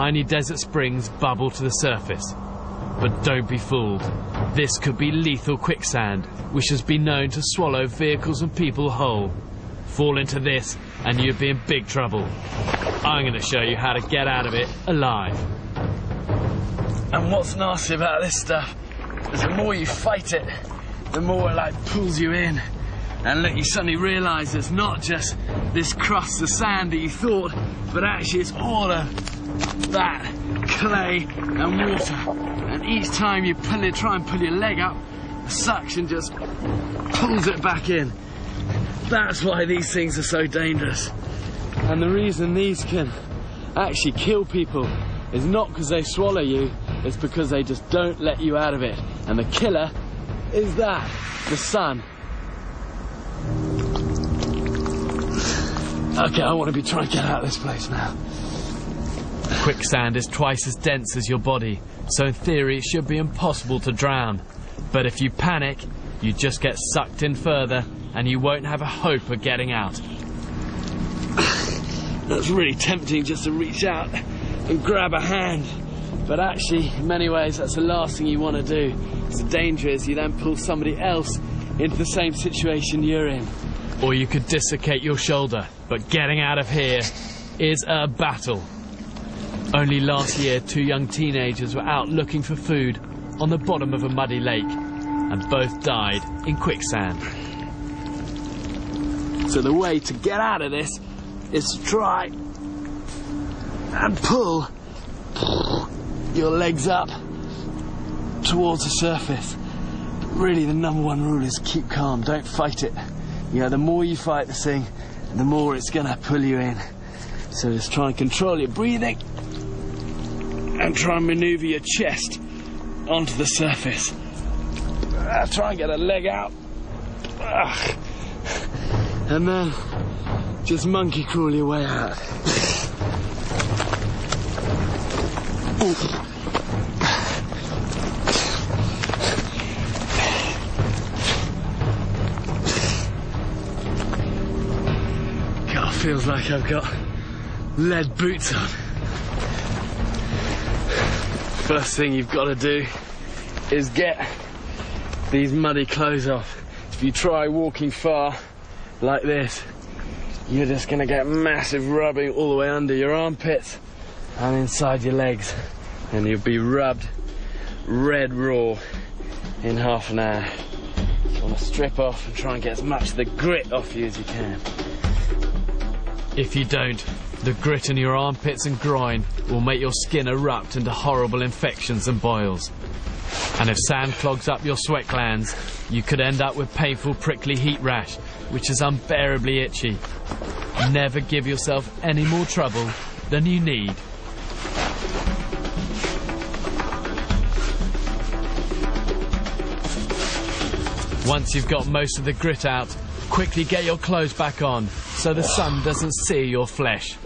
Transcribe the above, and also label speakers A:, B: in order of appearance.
A: tiny desert springs bubble to the surface. But don't be fooled. This could be lethal quicksand, which has been known to swallow vehicles and people whole. Fall into this and you'd be in big trouble. I'm going to show you how to get out of it alive.
B: And what's nasty about this stuff is the more you fight it, the more it like pulls you in. And look, you suddenly realise it's not just this crust of sand that you thought, but actually it's all of that clay and water. And each time you pull it, try and pull your leg up, the suction just pulls it back in. That's why these things are so dangerous. And the reason these can actually kill people is not because they swallow you, it's because they just don't let you out of it. And the killer is that, the sun. Okay, I want to be trying to get out of this place now.
A: Quicksand is twice as dense as your body, so in theory it should be impossible to drown. But if you panic, you just get sucked in further and you won't have a hope of getting out.
B: That's really tempting just to reach out and grab a hand. But actually, in many ways, that's the last thing you want to do. The danger is you then pull somebody else into the same situation you're in.
A: Or you could dislocate your shoulder, but getting out of here is a battle. Only last year, 2 young teenagers were out looking for food on the bottom of a muddy lake, and both died in quicksand.
B: So the way to get out of this is to try and pull your legs up towards the surface. But really, the #1 rule is keep calm, don't fight it. You know, the more you fight this thing, the more it's gonna pull you in. So just try and control your breathing and try and maneuver your chest onto the surface. Try and get a leg out. And then just monkey crawl your way out. God, feels like I've got lead boots on. First thing you've got to do is get these muddy clothes off. If you try walking far like this, you're just going to get massive rubbing all the way under your armpits and inside your legs, and you'll be rubbed red raw in half an hour. You want to strip off and try and get as much of the grit off you as you can.
A: If you don't, the grit in your armpits and groin will make your skin erupt into horrible infections and boils. And if sand clogs up your sweat glands, you could end up with painful prickly heat rash, which is unbearably itchy. Never give yourself any more trouble than you need. Once you've got most of the grit out, quickly get your clothes back on so the sun doesn't sear your flesh.